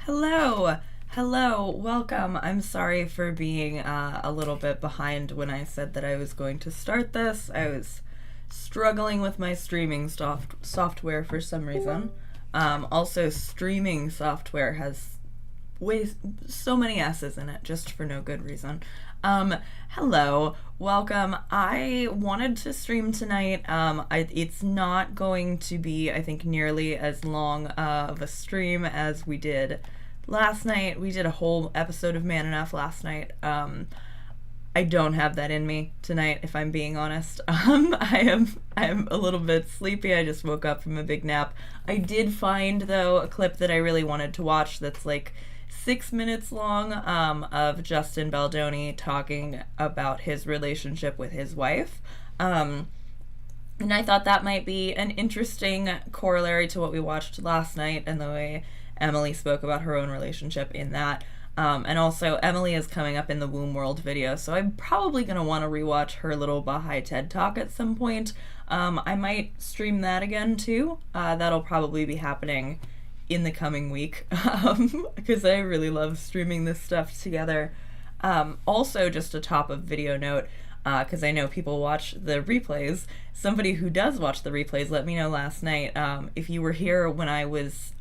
Hello, welcome. I'm sorry for being a little bit behind when I said that I was going to start this. I was struggling with my streaming software for some reason. Also, streaming software has so many S's in it just for no good reason. Hello, welcome. I wanted to stream tonight. It's not going to be, I think, nearly as long of a stream as we did last night. We did a whole episode of Man Enough last night. I don't have that in me tonight, if I'm being honest. I'm a little bit sleepy. I just woke up from a big nap. I did find, though, a clip that I really wanted to watch that's like 6 minutes long, of Justin Baldoni talking about his relationship with his wife. And I thought that might be an interesting corollary to what we watched last night and the way Emily spoke about her own relationship in that. And also, Emily is coming up in the Womb World video, so I'm probably going to want to rewatch her little Baha'i TED Talk at some point. I might stream that again, too. That'll probably be happening in the coming week, because I really love streaming this stuff together. Also, just a top of video note, because I know people watch the replays. Somebody who does watch the replays let me know last night, if you were here when I was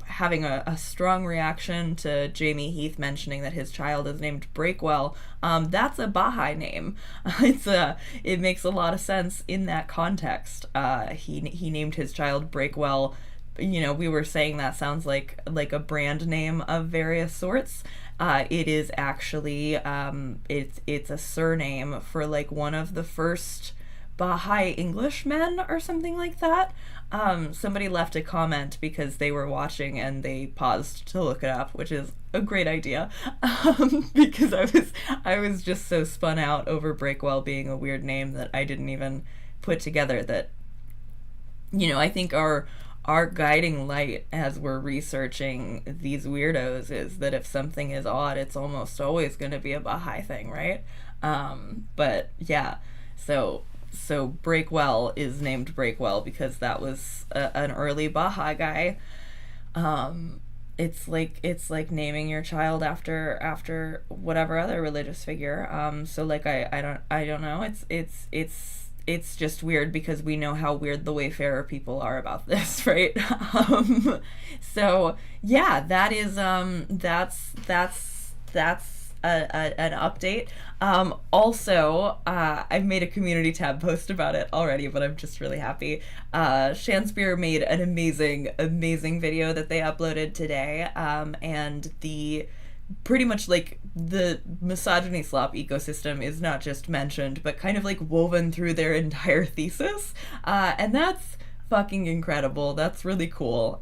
having a strong reaction to Jamie Heath mentioning that his child is named Breakwell. That's a Baha'i name. It makes a lot of sense in that context. He named his child Breakwell. You know, we were saying that sounds like a brand name of various sorts. It is actually it's a surname for like one of the first Baha'i Englishmen or something like that. Somebody left a comment because they were watching and they paused to look it up, which is a great idea. Because I was just so spun out over Breakwell being a weird name that I didn't even put together that, you know, I think our guiding light as we're researching these weirdos is that if something is odd, it's almost always going to be a Baha'i thing, right? But yeah, so Breakwell is named Breakwell because that was an early Baha'i guy. It's like naming your child after whatever other religious figure. So like I don't know. It's just weird because we know how weird the Wayfarer people are about this, right? So yeah, that is that's an update. Also, I've made a community tab post about it already, but I'm just really happy. Shanspeare made an amazing video that they uploaded today, and the pretty much like the misogyny slop ecosystem is not just mentioned, but kind of like woven through their entire thesis. And that's fucking incredible. That's really cool.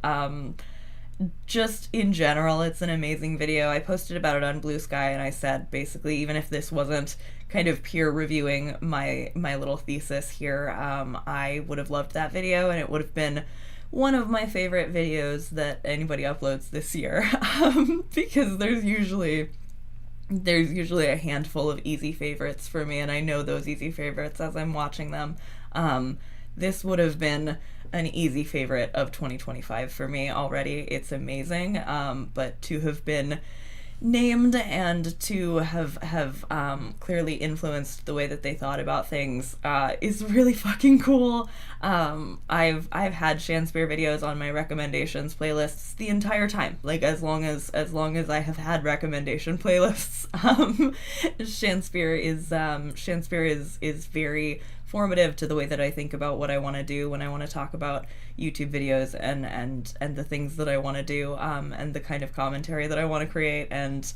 Just in general, it's an amazing video. I posted about it on Blue Sky and I said basically, even if this wasn't kind of peer reviewing my little thesis here, I would have loved that video and it would have been one of my favorite videos that anybody uploads this year, because there's usually a handful of easy favorites for me, and I know those easy favorites as I'm watching them. This would have been an easy favorite of 2025 for me already. It's amazing, but to have been named and to have clearly influenced the way that they thought about things is really fucking cool. I've had Shanspeare videos on my recommendations playlists the entire time, like as long as I have had recommendation playlists. Shanspeare is very formative to the way that I think about what I want to do when I want to talk about YouTube videos and the things that I want to do, and the kind of commentary that I want to create. And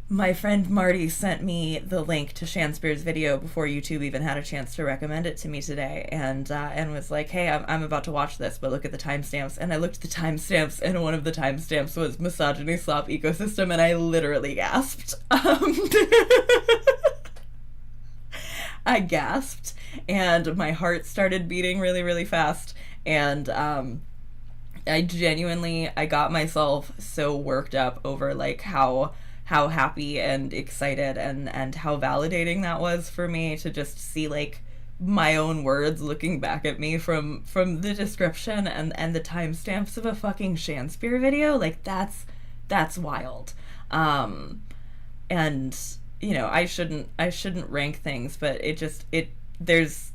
my friend Marty sent me the link to Shanspeare's video before YouTube even had a chance to recommend it to me today, and was like, hey, I'm about to watch this, but look at the timestamps. And I looked at the timestamps, and one of the timestamps was misogyny slop ecosystem, and I literally gasped. I gasped, and my heart started beating really, really fast, and I got myself so worked up over like how happy and excited and how validating that was for me to just see like my own words looking back at me from the description and the timestamps of a fucking Shanspeare video. Like, that's that's wild. And I shouldn't rank things, but there's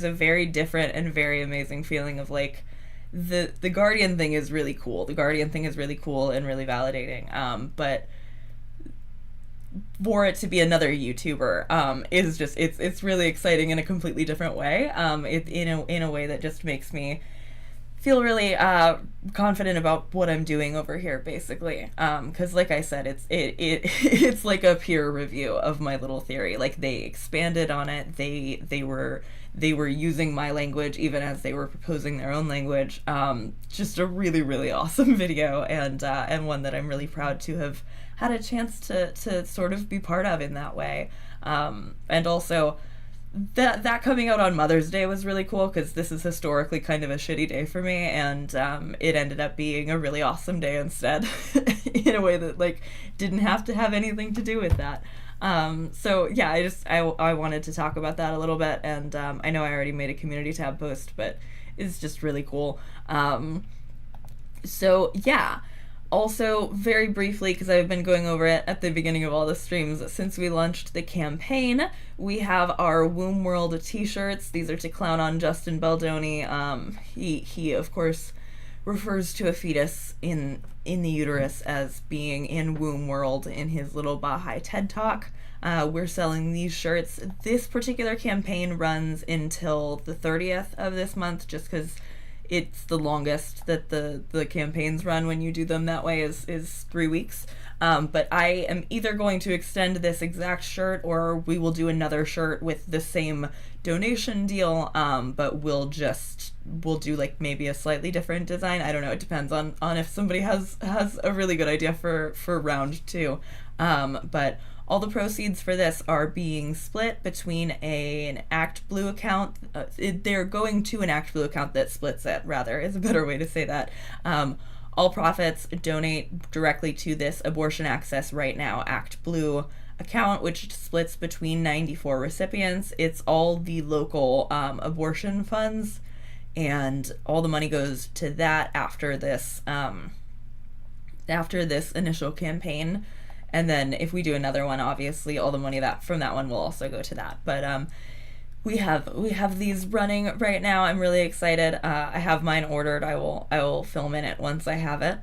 a very different and very amazing feeling of like the Guardian thing is really cool. The Guardian thing is really cool and really validating. But for it to be another YouTuber is just it's really exciting in a completely different way. In a way that just makes me feel really confident about what I'm doing over here, basically. Because like I said, it's like a peer review of my little theory. Like, they expanded on it. They were using my language even as they were proposing their own language. Just a really, really awesome video, and one that I'm really proud to have had a chance to sort of be part of in that way. And also, that coming out on Mother's Day was really cool, because this is historically kind of a shitty day for me, and it ended up being a really awesome day instead, in a way that like didn't have to have anything to do with that. So yeah, I wanted to talk about that a little bit, and I know I already made a community tab post, but it's just really cool. So yeah. Also, very briefly, because I've been going over it at the beginning of all the streams, since we launched the campaign, we have our Womb World t-shirts. These are to clown on Justin Baldoni. He of course refers to a fetus in the uterus as being in Womb World in his little Baha'i TED Talk. We're selling these shirts. This particular campaign runs until the 30th of this month, just because it's the longest that the campaigns run when you do them that way is 3 weeks. But I am either going to extend this exact shirt, or we will do another shirt with the same donation deal, but we'll do like maybe a slightly different design. I don't know, it depends on if somebody has a really good idea for round 2. But all the proceeds for this are being split between an ActBlue account. They're going to an ActBlue account that splits it, rather, is a better way to say that. All profits donate directly to this Abortion Access Right Now ActBlue account, which splits between 94 recipients. It's all the local abortion funds, and all the money goes to that after this initial campaign. And then if we do another one, obviously all the money from that one will also go to that. But we have these running right now. I'm really excited. I have mine ordered. I will film in it once I have it.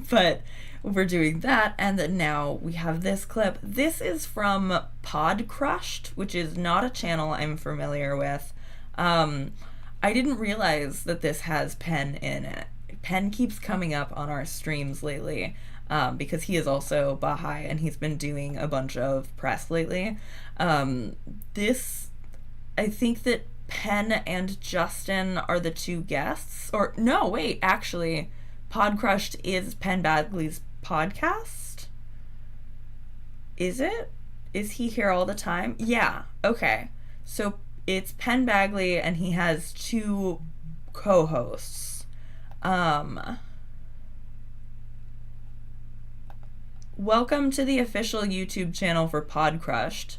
But we're doing that, and then now we have this clip. This is from Podcrushed, which is not a channel I'm familiar with. I didn't realize that this has Penn in it. Penn keeps coming up on our streams lately. Because he is also Baha'i, and he's been doing a bunch of press lately. I think that Penn and Justin are the two guests. Or, no, wait, actually, Podcrushed is Penn Badgley's podcast? Is it? Is he here all the time? Yeah, okay. So it's Penn Badgley, and he has 2 co-hosts. Welcome to the official YouTube channel for Podcrushed,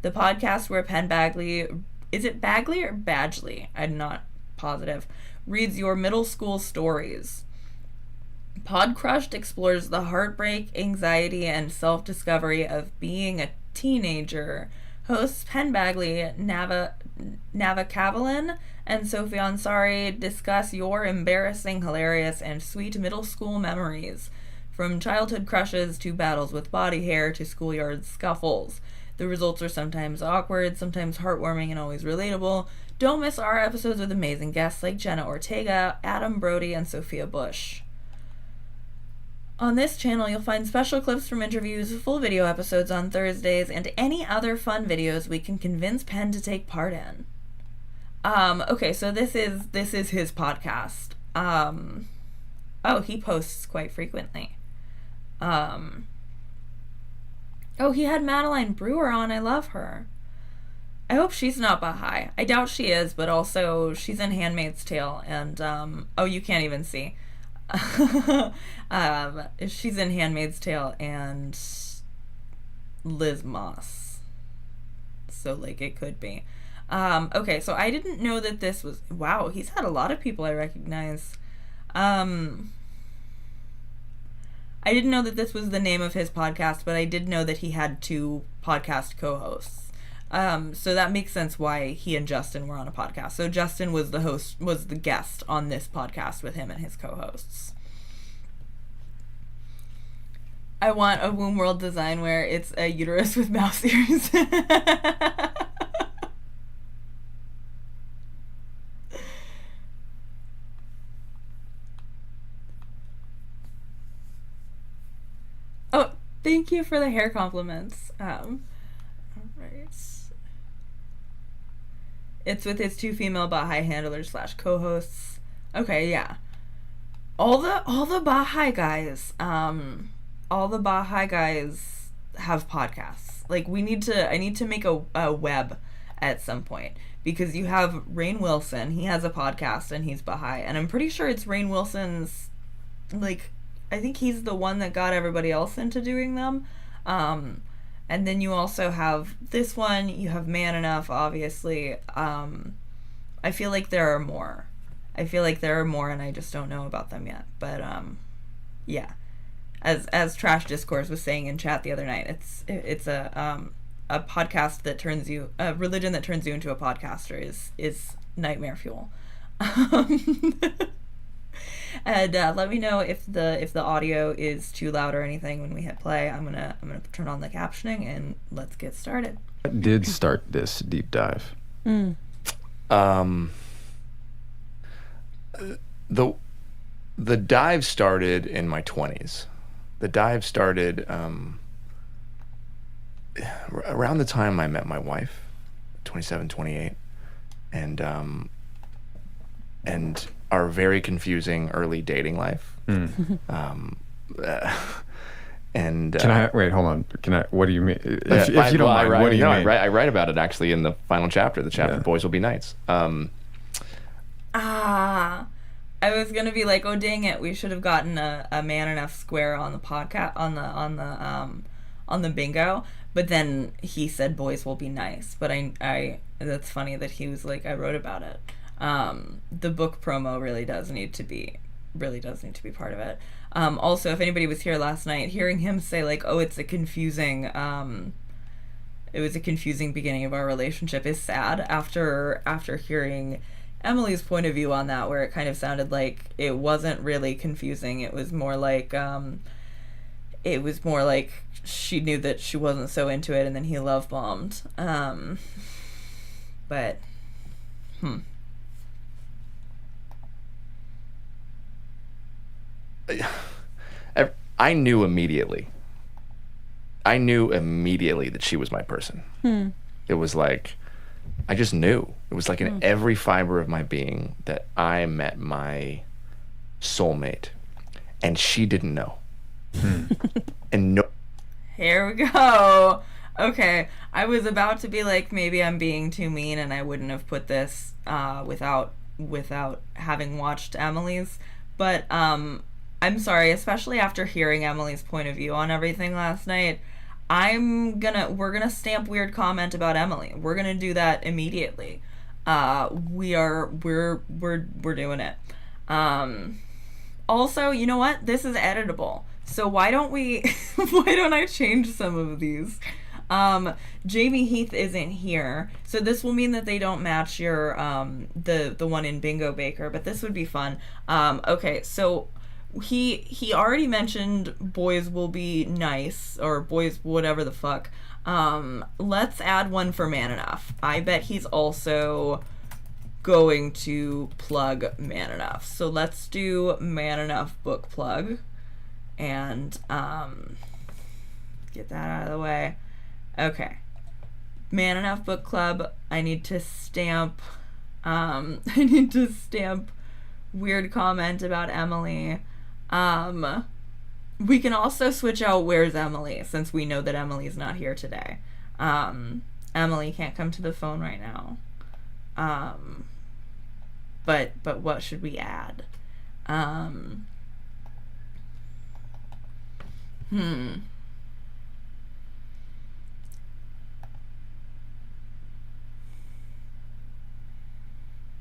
the podcast where Penn Badgley, is it Badgley or Badgley? I'm not positive, reads your middle school stories. Podcrushed explores the heartbreak, anxiety, and self-discovery of being a teenager. Hosts Penn Badgley, Nava Kavalin, and Sophie Ansari discuss your embarrassing, hilarious, and sweet middle school memories. From childhood crushes to battles with body hair to schoolyard scuffles. The results are sometimes awkward, sometimes heartwarming, and always relatable. Don't miss our episodes with amazing guests like Jenna Ortega, Adam Brody, and Sophia Bush. On this channel, you'll find special clips from interviews, full video episodes on Thursdays, and any other fun videos we can convince Penn to take part in. Okay, so this is his podcast. Oh, he posts quite frequently. Oh, he had Madeline Brewer on. I love her. I hope she's not Baha'i. I doubt she is, but also she's in Handmaid's Tale, and oh, you can't even see. She's in Handmaid's Tale and Liz Moss. So like it could be. Okay, so I didn't know that this was, wow, he's had a lot of people I recognize. I I didn't know that this was the name of his podcast, but I did know that he had 2 podcast co-hosts. So that makes sense why he and Justin were on a podcast. So Justin was the guest on this podcast with him and his co-hosts. I want a womb world design where it's a uterus with mouse ears. Oh, thank you for the hair compliments. All right. It's with its 2 female Baha'i handlers / co-hosts. Okay, yeah. All the Baha'i guys, have podcasts. Like, I need to make a web at some point, because you have Rainn Wilson, he has a podcast and he's Baha'i, and I'm pretty sure it's Rainn Wilson's, like, I think he's the one that got everybody else into doing them. And then you also have this one, you have Man Enough, obviously. I feel like there are more. And I just don't know about them yet. But, yeah. As Trash Discourse was saying in chat the other night, it's a podcast that turns you, a religion that turns you into a podcaster is nightmare fuel. And let me know if the audio is too loud or anything when we hit play. I'm gonna turn on the captioning and let's get started. What did start this deep dive? The dive started in my 20s. The dive started around the time I met my wife, 27, 28, and our very confusing early dating life. And Can I wait? Hold on. Can I? What do you mean? If you don't mind, what do you mean? I write about it actually in the final chapter. The chapter "Boys Will Be Knights." I was gonna be like, oh dang it, we should have gotten a Man Enough square on the podcast on the bingo. But then he said boys will be nice. But I that's funny that he was like, I wrote about it. The book promo really does need to be part of it. Also, if anybody was here last night, hearing him say like, oh, it was a confusing beginning of our relationship is sad after hearing Emily's point of view on that, where it kind of sounded like it wasn't really confusing. It was more like she knew that she wasn't so into it, and then he love bombed. But I knew immediately that she was my person. It was like, I just knew. It was like in every fiber of my being that I met my soulmate, and she didn't know. And no. Here we go. Okay, I was about to be like, maybe I'm being too mean, and I wouldn't have put this without having watched Emily's. But I'm sorry, especially after hearing Emily's point of view on everything last night. We're gonna stamp weird comment about Emily. We're gonna do that immediately. We're doing it. Also, you know what? This is editable. So why don't I change some of these? Jamie Heath isn't here, so this will mean that they don't match your the one in Bingo Baker, but this would be fun. Okay, so he already mentioned boys will be nice, or boys whatever the fuck. Let's add one for Man Enough. I bet he's also going to plug Man Enough. So let's do Man Enough book plug and get that out of the way. Okay. Man Enough book club. I need to stamp weird comment about Emily. We can also switch out where's Emily, since we know that Emily's not here today. Emily can't come to the phone right now. But what should we add?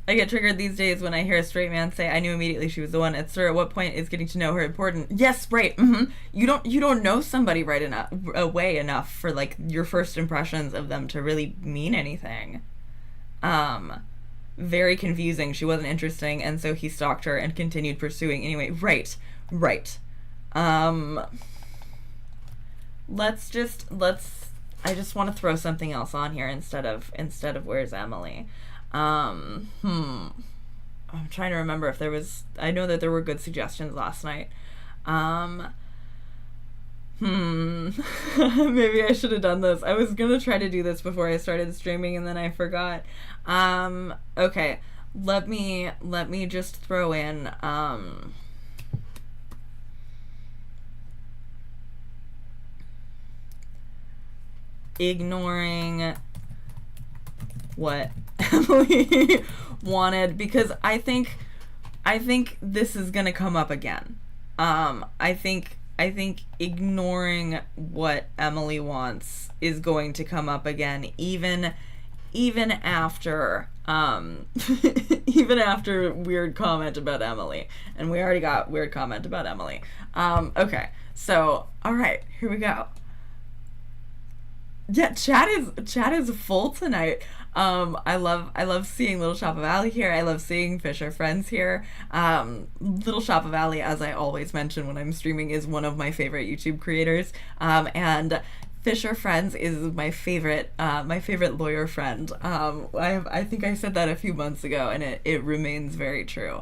I get triggered these days when I hear a straight man say, "I knew immediately she was the one." At sir, at what point is getting to know her important? Yes, right. You don't know somebody right enough way enough for like your first impressions of them to really mean anything. Very confusing. She wasn't interesting, and so he stalked her and continued pursuing anyway. Right. I just want to throw something else on here instead of where's Emily. I'm trying to remember if there was. I know that there were good suggestions last night. Maybe I should have done this. I was gonna try to do this before I started streaming and then I forgot. Okay. Let me just throw in ignoring what Emily wanted, because I think this is gonna come up again. I think ignoring what Emily wants is going to come up again, even after even after weird comment about Emily, and we already got weird comment about Emily. Okay, so all right, here we go. Yeah, chat is full tonight. I love seeing Little Shop of Alley here. I love seeing Fisher Friends here. Little Shop of Alley, as I always mention when I'm streaming, is one of my favorite YouTube creators. And Fisher Friends is my favorite lawyer friend. I think I said that a few months ago, and it remains very true.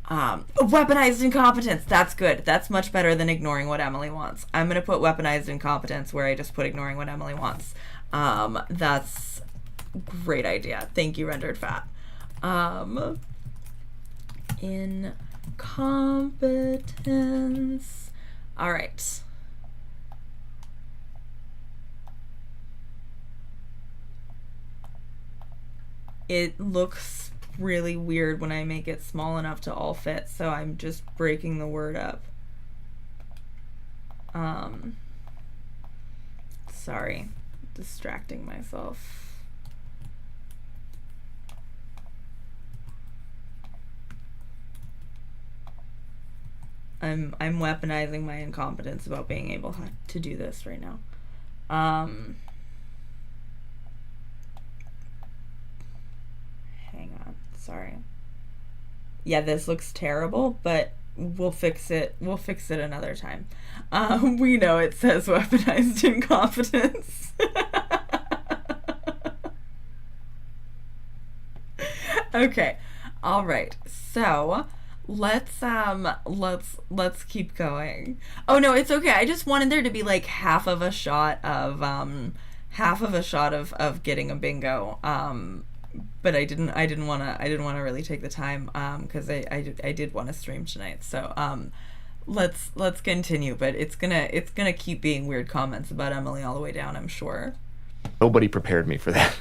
Weaponized incompetence. That's good. That's much better than ignoring what Emily wants. I'm going to put weaponized incompetence where I just put ignoring what Emily wants. That's great idea. Thank you, Rendered Fat. Incompetence. All right. It looks really weird when I make it small enough to all fit, so I'm just breaking the word up. Sorry, distracting myself. I'm weaponizing my incompetence about being able to do this right now. Hang on, sorry. Yeah, this looks terrible, but we'll fix it another time. We know it says weaponized incompetence. Okay, all right, so let's keep going. Oh no, it's okay. I just wanted there to be like half of a shot of getting a bingo. But I didn't want to really take the time because I did want to stream tonight. So let's continue, but it's gonna keep being weird comments about Emily all the way down, I'm sure. Nobody prepared me for that.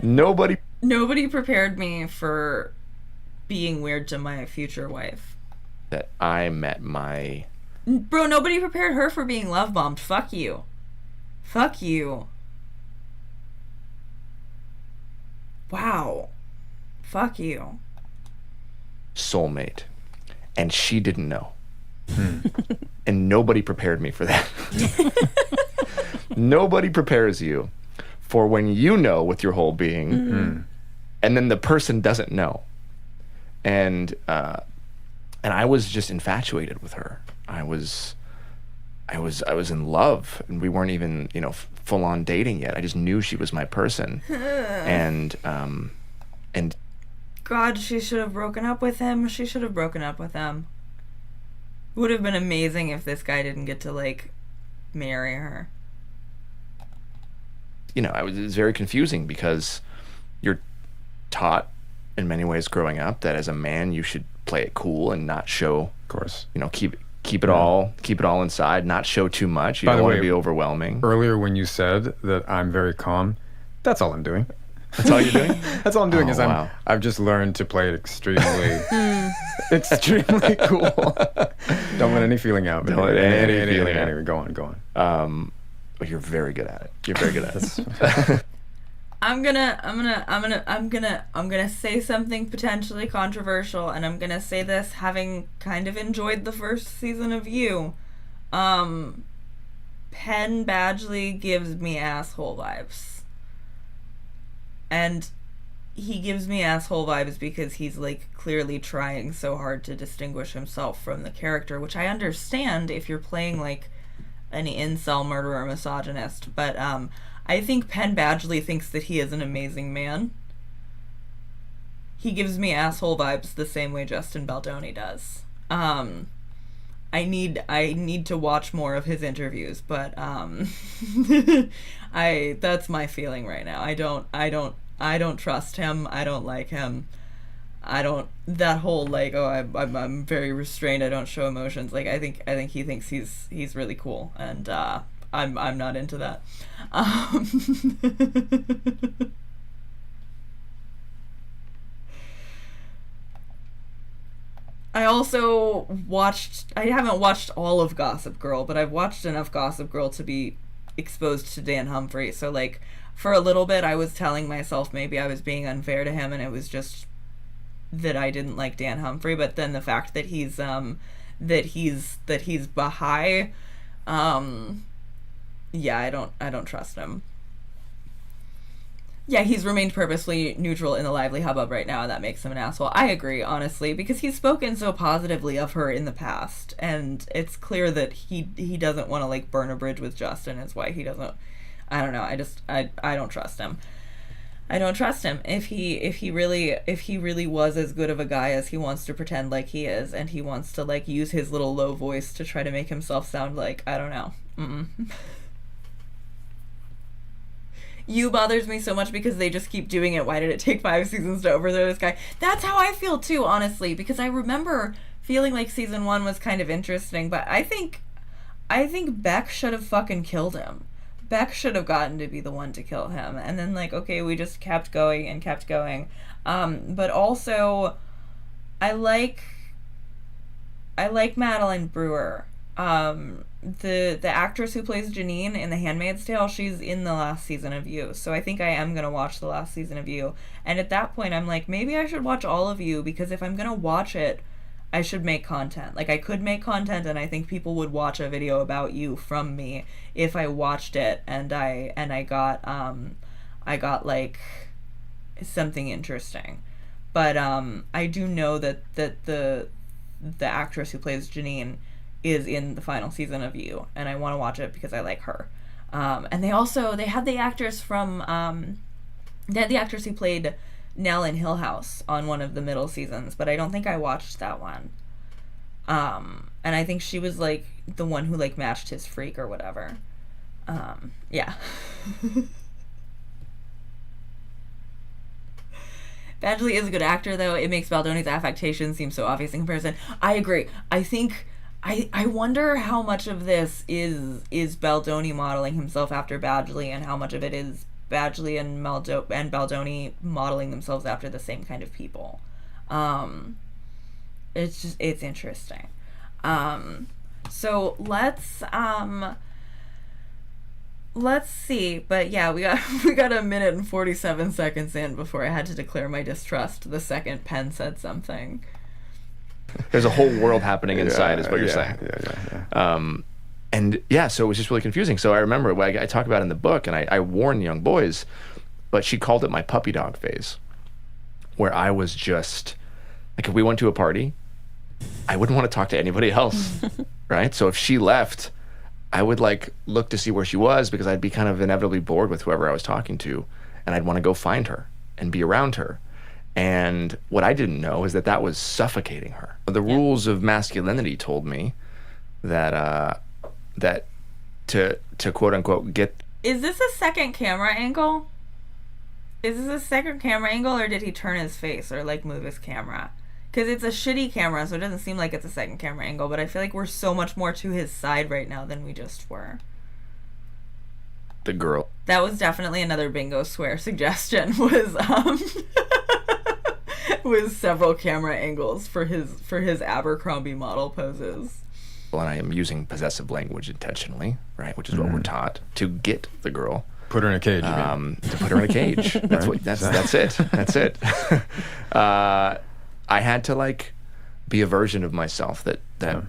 Nobody prepared me for being weird to my future wife. That I met my... Bro, nobody prepared her for being love bombed. Fuck you. Fuck you. Wow. Fuck you. Soulmate. And she didn't know. And nobody prepared me for that. Nobody prepares you for when you know with your whole being, and then the person doesn't know. And I was just infatuated with her. I was in love, and we weren't even, full on dating yet. I just knew she was my person. and God, she should have broken up with him. She should have broken up with him. It would have been amazing if this guy didn't get to marry her. It was very confusing because you're taught in many ways growing up that as a man you should play it cool and not show, of course, keep it all inside, not show too much. You don't want to be overwhelming. Earlier when you said that I'm very calm, that's all I'm doing. That's all you're doing? That's all I'm doing. I've just learned to play it extremely cool. Don't let any feeling out. Don't let any feeling out. Anyway, go on. You're very good at it. You're very good at it. I'm gonna say something potentially controversial, and I'm gonna say this having kind of enjoyed the first season of You. Penn Badgley gives me asshole vibes. And he gives me asshole vibes because he's, like, clearly trying so hard to distinguish himself from the character, which I understand if you're playing, like, an incel murderer misogynist, but, I think Penn Badgley thinks that he is an amazing man. He gives me asshole vibes the same way Justin Baldoni does. I need to watch more of his interviews, but that's my feeling right now. I don't trust him. I don't like him. That whole, like, oh, I'm very restrained, I don't show emotions. Like, I think he thinks he's really cool, and I'm not into that. I haven't watched all of Gossip Girl, but I've watched enough Gossip Girl to be exposed to Dan Humphrey. So, like, for a little bit I was telling myself maybe I was being unfair to him, and it was just that I didn't like Dan Humphrey. But then the fact that he's Baha'i, yeah, I don't trust him. Yeah, he's remained purposely neutral in the lively hubbub right now, and that makes him an asshole. I agree, honestly, because he's spoken so positively of her in the past, and it's clear that he doesn't want to, like, burn a bridge with Justin. Is why he doesn't. I don't know. I don't trust him. I don't trust him. If he really was as good of a guy as he wants to pretend like he is, and he wants to, like, use his little low voice to try to make himself sound like, I don't know. You bothers me so much because they just keep doing it. Why did it take 5 seasons to overthrow this guy? That's how I feel too, honestly, because I remember feeling like season 1 was kind of interesting, but I think Beck should have fucking killed him. Beck should have gotten to be the one to kill him, and then, like, okay, we just kept going and kept going. But also, I like Madeline Brewer. The actress who plays Janine in The Handmaid's Tale, she's in the last season of You. So I think I am going to watch the last season of You. And at that point, I'm like, maybe I should watch all of You, because if I'm going to watch it, I should make content. Like, I could make content, and I think people would watch a video about You from me if I watched it and I got like something interesting. But I do know that the actress who plays Janine is in the final season of You, and I want to watch it because I like her. And they had the actress from they had the actress who played Nell in Hill House on one of the middle seasons, but I don't think I watched that one. And I think she was, like, the one who, like, matched his freak or whatever. Yeah. Badgley is a good actor, though. It makes Baldoni's affectation seem so obvious in comparison. I agree. I think I wonder how much of this is Baldoni modeling himself after Badgley, and how much of it is Badgley and Baldoni modeling themselves after the same kind of people. It's interesting. So let's see. But yeah, we got a minute and 47 seconds in before I had to declare my distrust the second Penn said something. There's a whole world happening inside, is what you're saying. Yeah. And yeah, so it was just really confusing. So I remember I talk about it in the book, and I warn young boys, but she called it my puppy dog phase, where I was just, like, if we went to a party, I wouldn't want to talk to anybody else, right? So if she left, I would, like, look to see where she was, because I'd be kind of inevitably bored with whoever I was talking to, and I'd want to go find her and be around her. And what I didn't know is that was suffocating her. The rules of masculinity told me that that to quote unquote get. Is this a second camera angle? Is this a second camera angle, or did he turn his face or, like, move his camera? Because it's a shitty camera, so it doesn't seem like it's a second camera angle, but I feel like we're so much more to his side right now than we just were. The girl. That was definitely another bingo swear suggestion, was several camera angles for his Abercrombie model poses. Well, and I am using possessive language intentionally, right? Which is what we're taught to get the girl. put her in a cage. You mean? To put her in a cage. That's what. That's it. That's it. I had to like be a version of myself that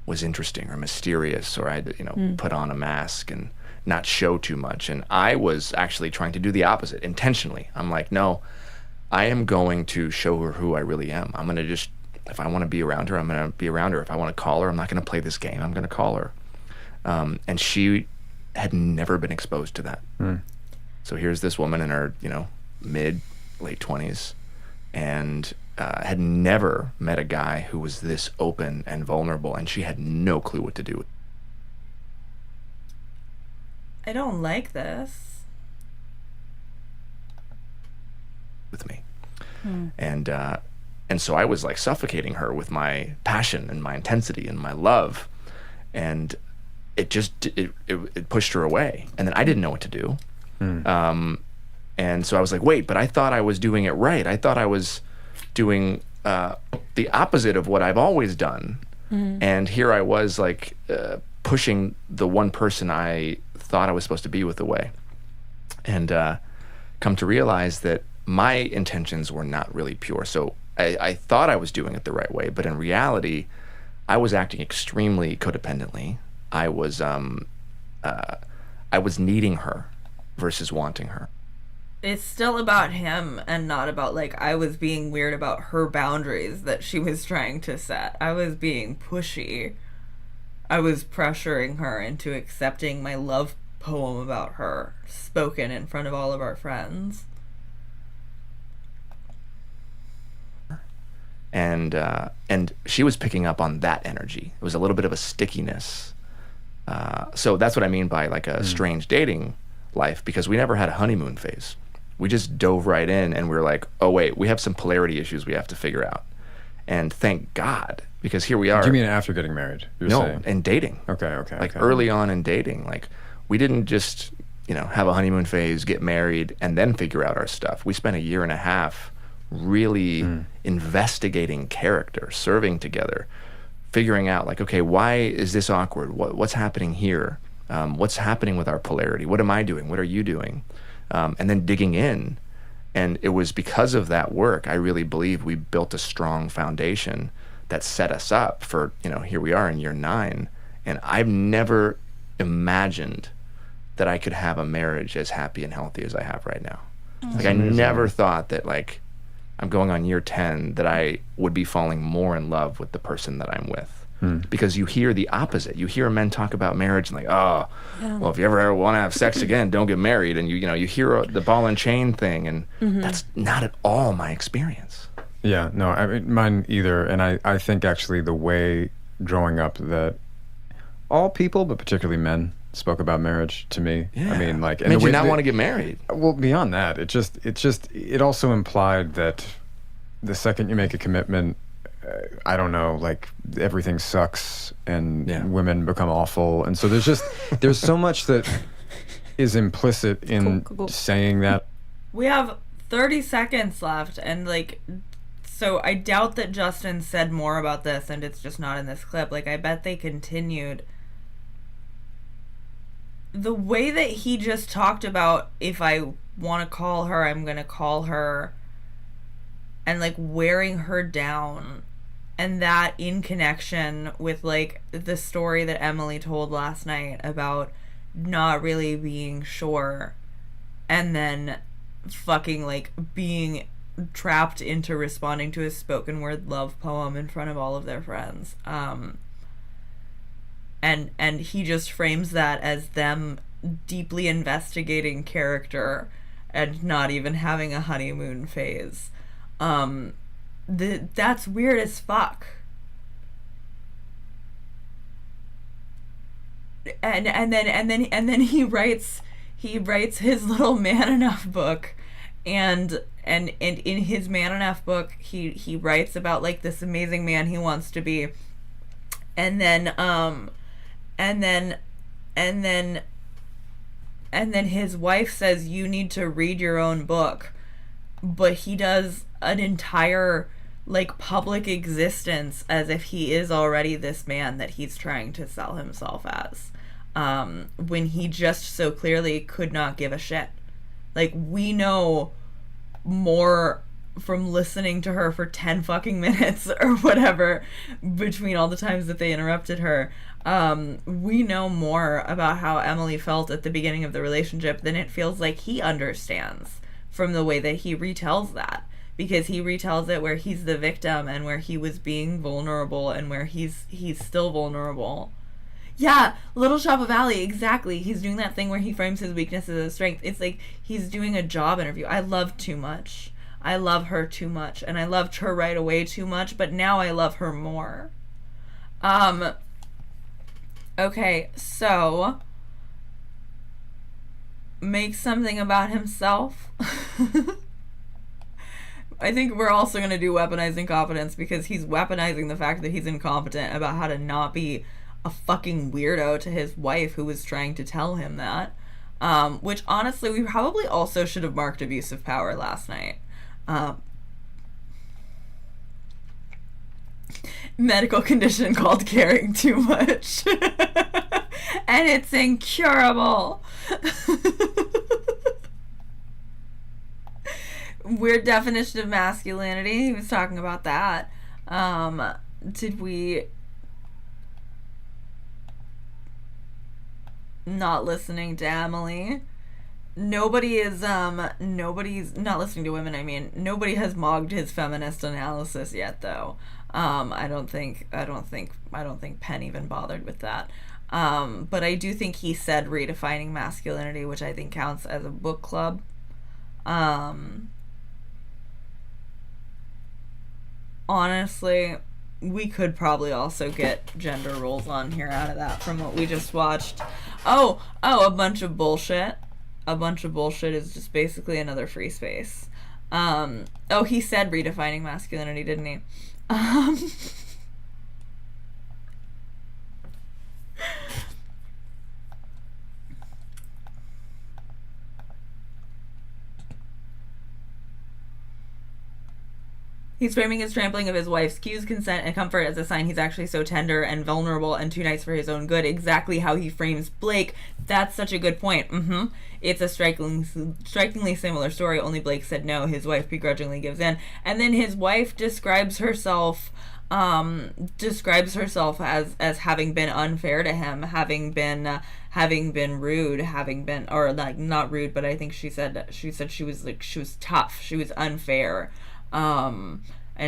was interesting or mysterious, or I had to put on a mask and not show too much. And I was actually trying to do the opposite intentionally. I'm like, no, I am going to show her who I really am. I'm gonna just, if I want to be around her, I'm gonna be around her. If I want to call her, I'm not gonna play this game. I'm gonna call her. And she had never been exposed to that. So here's this woman in her, late 20s, and had never met a guy who was this open and vulnerable, and she had no clue what to do. I don't like this. With me. And so I was like suffocating her with my passion and my intensity and my love, and it just it pushed her away, and then I didn't know what to do. And so I was like, wait, but I thought I was doing it right. I thought I was doing the opposite of what I've always done. And here I was like pushing the one person I thought I was supposed to be with away, and come to realize that my intentions were not really pure. So I thought I was doing it the right way, but in reality, I was acting extremely codependently. I was needing her versus wanting her. It's still about him and not about, like, I was being weird about her boundaries that she was trying to set. I was being pushy. I was pressuring her into accepting my love poem about her, spoken in front of all of our friends. And she was picking up on that energy. It was a little bit of a stickiness. So that's what I mean by like a strange dating life, because we never had a honeymoon phase. We just dove right in, and we were like, oh wait, we have some polarity issues we have to figure out. And thank God, because here we are. Do you mean after getting married? No, in dating. Okay. Like early on in dating, like we didn't just, have a honeymoon phase, get married, and then figure out our stuff. We spent a year and a half really investigating character, serving together, figuring out like, okay, why is this awkward? What's happening here? What's happening with our polarity? What am I doing? What are you doing? And then digging in. And it was because of that work, I really believe we built a strong foundation that set us up for, here we are in year 9. And I've never imagined that I could have a marriage as happy and healthy as I have right now. Like I never thought that like I'm going on year 10 that I would be falling more in love with the person that I'm with. Because you hear the opposite. You hear men talk about marriage and like, well, if you ever want to have sex again, don't get married. And you hear the ball and chain thing, and that's not at all my experience. Yeah, no, I mean, mine either. And I think actually the way growing up that all people, but particularly men, spoke about marriage to me. Yeah. I mean, like, made you not want to get married. Well, beyond that, it also implied that the second you make a commitment, I don't know, like everything sucks and women become awful. And so there's so much that is implicit in saying that. We have 30 seconds left, and like, so I doubt that Justin said more about this, and it's just not in this clip. Like, I bet they continued. The way that he just talked about, if I want to call her, I'm going to call her, and like wearing her down, and that in connection with like the story that Emily told last night about not really being sure, and then fucking like being trapped into responding to a spoken word love poem in front of all of their friends. And he just frames that as them deeply investigating character and not even having a honeymoon phase. That's weird as fuck. And then he writes his little Man Enough book, and in his Man Enough book he writes about like this amazing man he wants to be, and then his wife says you need to read your own book, but he does an entire like public existence as if he is already this man that he's trying to sell himself as. when he just so clearly could not give a shit. Like, we know more from listening to her for 10 fucking minutes or whatever between all the times that they interrupted her. We know more about how Emily felt at the beginning of the relationship than it feels like he understands from the way that he retells that. Because he retells it where he's the victim and where he was being vulnerable and where he's still vulnerable. Yeah, Little Shop of Alley, exactly. He's doing that thing where he frames his weaknesses as strength. It's like he's doing a job interview. I love too much. I love her too much. And I loved her right away too much, but now I love her more. Okay, so make something about himself. I think we're also going to do weaponized incompetence because he's weaponizing the fact that he's incompetent about how to not be a fucking weirdo to his wife who was trying to tell him that. Which honestly, we probably also should have marked abuse of power last night. Medical condition called caring too much. And it's incurable. Weird definition of masculinity. He was talking about that. Did we... Not listening to Emily. Nobody's not listening to women, I mean. Nobody has mogged his feminist analysis yet, though. I don't think Penn even bothered with that. But I do think he said redefining masculinity, which I think counts as a book club. Honestly, we could probably also get gender roles on here out of that from what we just watched. Oh, a bunch of bullshit. A bunch of bullshit is just basically another free space. He said redefining masculinity, didn't he? He's framing his trampling of his wife's cues, consent, and comfort as a sign he's actually so tender and vulnerable and too nice for his own good. Exactly how he frames Blake. That's such a good point. It's a strikingly similar story, only Blake said no. His wife begrudgingly gives in. And then his wife describes herself as having been unfair to him, having been rude, or like not rude, but I think she said she was tough, she was unfair. And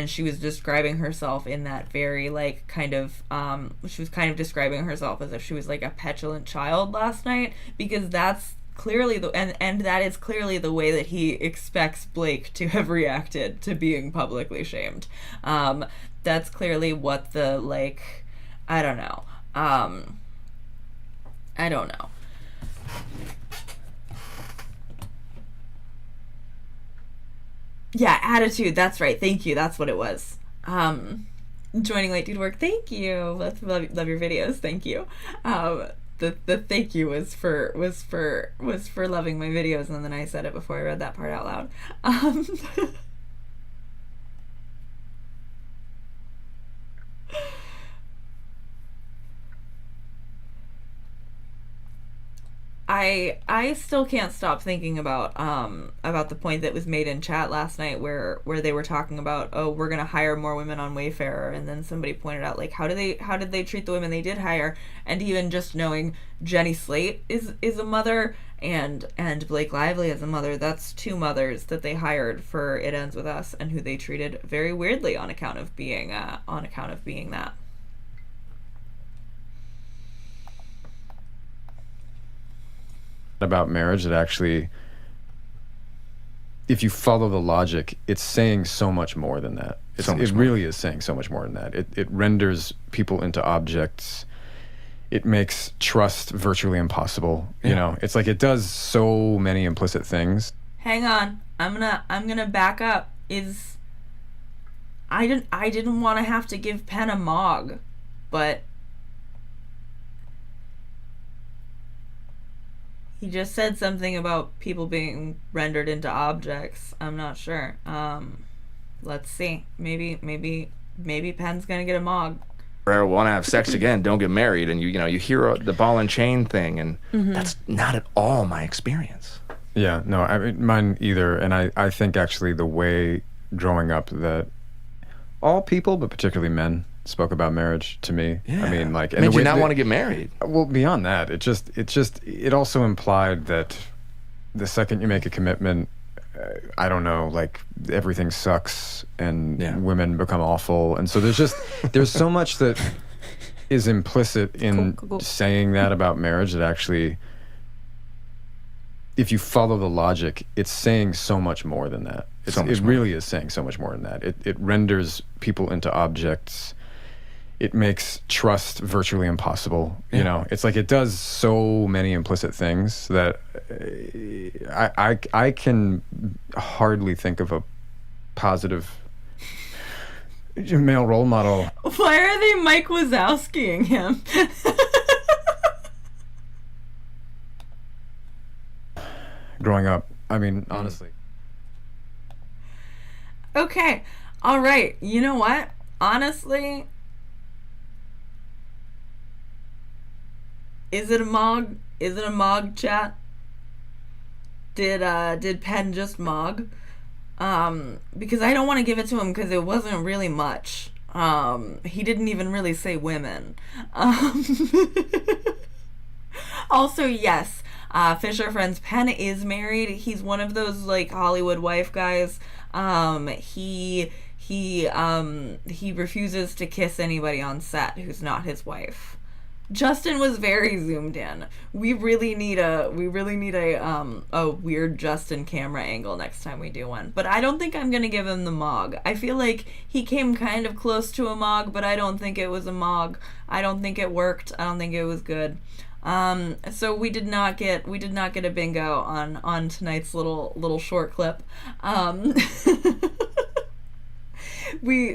she was describing herself in that very like she was kind of describing herself as if she was like a petulant child last night, because that's clearly and that is clearly the way that he expects Blake to have reacted to being publicly shamed. That's clearly what the I don't know. Yeah, attitude, that's right. Thank you. That's what it was. Joining late due to work. Thank you. Love your videos. Thank you. The thank you was for loving my videos, and then I said it before I read that part out loud. I still can't stop thinking about the point that was made in chat last night where they were talking about, oh, we're gonna hire more women on Wayfarer, and then somebody pointed out how did they treat the women they did hire, and even just knowing Jenny Slate is a mother and Blake Lively is a mother, that's two mothers that they hired for It Ends With Us and who they treated very weirdly on account of being that. About marriage that actually, if you follow the logic, it's saying so much more than that. It really is saying so much more than that. It renders people into objects. It makes trust virtually impossible. Yeah. You know, it's like it does so many implicit things. Hang on, I'm gonna back up. I didn't want to have to give Penn a mog, but he just said something about people being rendered into objects. I'm not sure. Let's see. Maybe Penn's gonna get a mog. ever want to have sex again, don't get married. And you hear the ball and chain thing, and that's not at all my experience. Yeah, no, I mean, mine either. And I think actually the way growing up that all people, but particularly men, spoke about marriage to me. Yeah. I mean, like, It made you not want to get married. Well, beyond that, it also implied that the second you make a commitment, I don't know, like everything sucks and women become awful. And so there's so much that is implicit in saying that about marriage that actually, if you follow the logic, it's saying so much more than that. It really is saying so much more than that. It renders people into objects. It makes trust virtually impossible. Yeah. You know, it's like it does so many implicit things that I can hardly think of a positive male role model. Why are they Mike Wazowskiing him? Growing up, I mean, honestly. Okay, all right. You know what? Honestly, is it a mog? Is it a mog, chat? Did Penn just mog? Because I don't want to give it to him because it wasn't really much. He didn't even really say women. Also, yes, Fisher Friends Penn is married. He's one of those like Hollywood wife guys. He refuses to kiss anybody on set who's not his wife. Justin was very zoomed in. We really need a weird Justin camera angle next time we do one. But I don't think I'm gonna give him the mog. I feel like he came kind of close to a mog, but I don't think it was a mog. I don't think it worked. I don't think it was good. So we did not get a bingo on tonight's little short clip.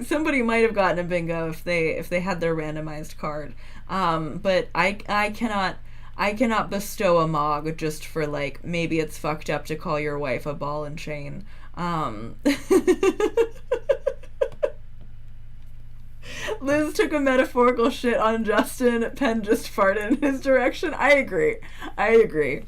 Somebody might have gotten a bingo if they had their randomized card. But I cannot bestow a mog just for like maybe it's fucked up to call your wife a ball and chain. Liz took a metaphorical shit on Justin. Penn just farted in his direction. I agree. I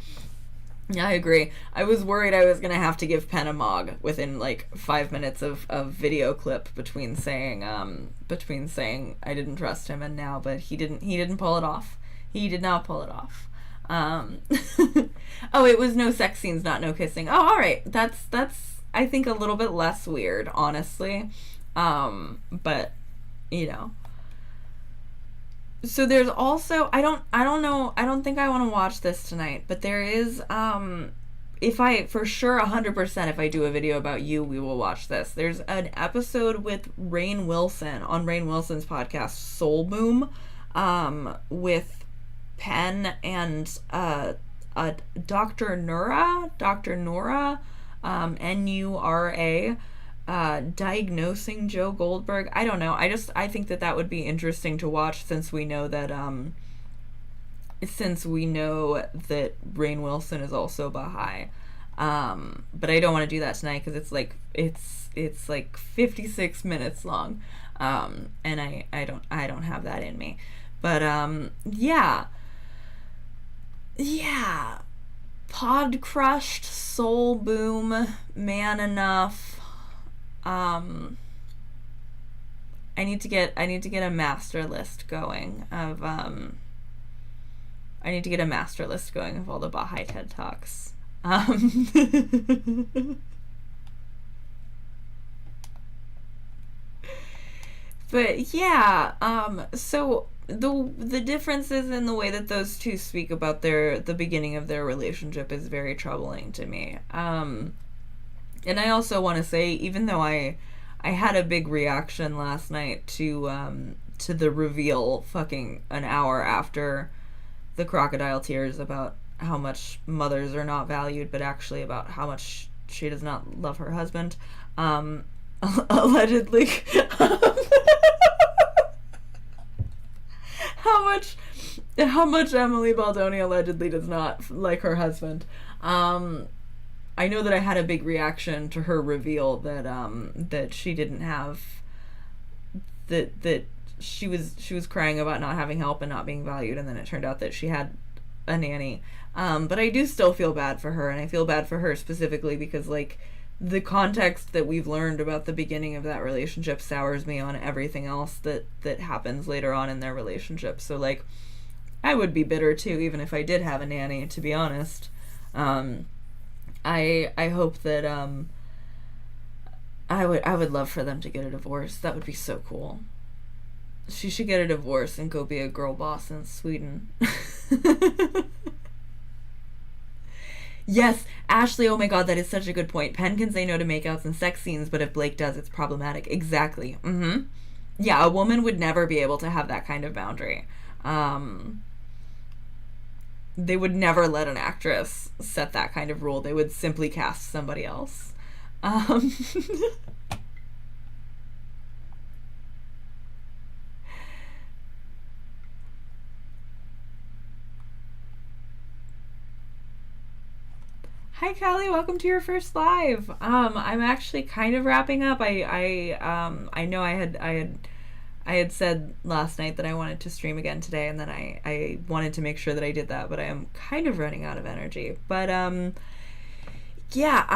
was worried I was gonna have to give Penn a mog within like 5 minutes of video clip between saying I didn't trust him and now, but he didn't pull it off. He did not pull it off. Oh, it was no sex scenes, not no kissing. Oh, all right. That's I think a little bit less weird, honestly. But you know. So there's also I don't know, I don't think I want to watch this tonight, but there is if I for sure 100% if I do a video about you, we will watch this. There's an episode with Rainn Wilson on Rainn Wilson's podcast Soul Boom with Penn and Dr. Nura Nura diagnosing Joe Goldberg. I don't know. I think that would be interesting to watch since we know that Rainn Wilson is also Baha'i. But I don't want to do that tonight because it's like 56 minutes long. And I don't have that in me. But yeah. Pod crushed, soul boom, man enough. I need to get a master list going of all the Baha'i TED Talks. But yeah, so the differences in the way that those two speak about the beginning of their relationship is very troubling to me. And I also want to say, even though I had a big reaction last night to the reveal fucking an hour after the crocodile tears about how much mothers are not valued, but actually about how much she does not love her husband, allegedly. How much Emily Baldoni allegedly does not like her husband. I know that I had a big reaction to her reveal that she didn't have that she was crying about not having help and not being valued, and then it turned out that she had a nanny. But I do still feel bad for her, and I feel bad for her specifically because, like, the context that we've learned about the beginning of that relationship sours me on everything else that happens later on in their relationship. So, like, I would be bitter too, even if I did have a nanny, to be honest. I hope that I would love for them to get a divorce. That would be so cool. She should get a divorce and go be a girl boss in Sweden. Yes, Ashley, oh my god, that is such a good point. Penn can say no to makeouts and sex scenes, but if Blake does, it's problematic. Exactly. Yeah, a woman would never be able to have that kind of boundary. They would never let an actress set that kind of rule. They would simply cast somebody else. Hi, Callie. Welcome to your first live. I'm actually kind of wrapping up. I know I had said last night that I wanted to stream again today, and then I wanted to make sure that I did that, but I am kind of running out of energy. But yeah,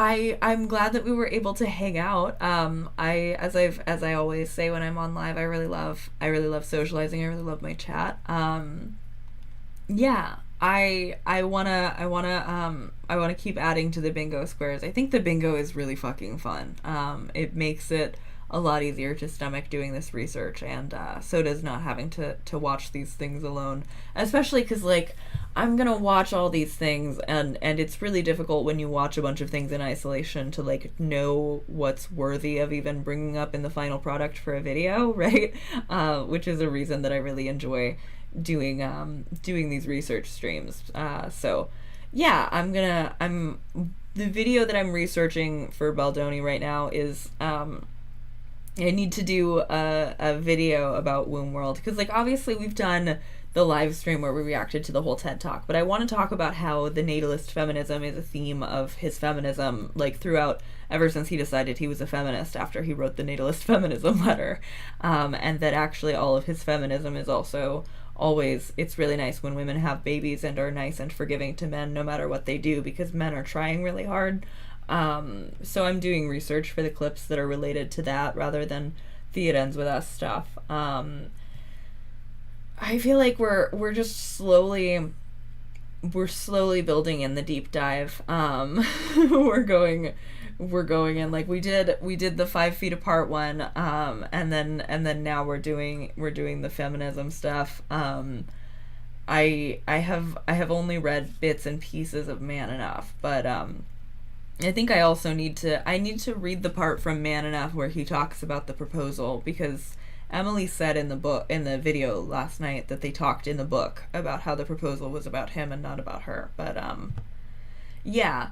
I'm glad that we were able to hang out. As I always say when I'm on live, I really love socializing. I really love my chat. Yeah. I wanna keep adding to the bingo squares. I think the bingo is really fucking fun. It makes it a lot easier to stomach doing this research, and so does not having to watch these things alone. Especially because, like, I'm gonna watch all these things, and it's really difficult when you watch a bunch of things in isolation to, like, know what's worthy of even bringing up in the final product for a video, right? Which is a reason that I really enjoy doing these research streams. So yeah, the video that I'm researching for Baldoni right now is I need to do a video about Womb World, because, like, obviously we've done the live stream where we reacted to the whole TED Talk, but I want to talk about how the natalist feminism is a theme of his feminism, like, throughout, ever since he decided he was a feminist after he wrote the natalist feminism letter, and that actually all of his feminism is also always, it's really nice when women have babies and are nice and forgiving to men no matter what they do, because men are trying really hard. So I'm doing research for the clips that are related to that rather than the It Ends With Us stuff. I feel like we're just slowly building in the deep dive. We're going in, like, we did the 5 feet apart one, and then now we're doing the feminism stuff. I have only read bits and pieces of Man Enough, but I think I also need to read the part from Man Enough where he talks about the proposal, because Emily said in the video last night that they talked in the book about how the proposal was about him and not about her. But yeah,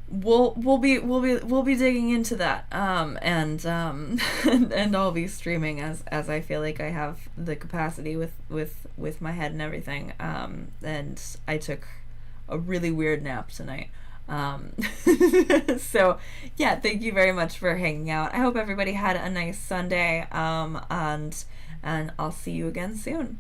we'll be digging into that, and I'll be streaming as I feel like I have the capacity with my head and everything. And I took a really weird nap tonight. So yeah, thank you very much for hanging out. I hope everybody had a nice Sunday, and I'll see you again soon.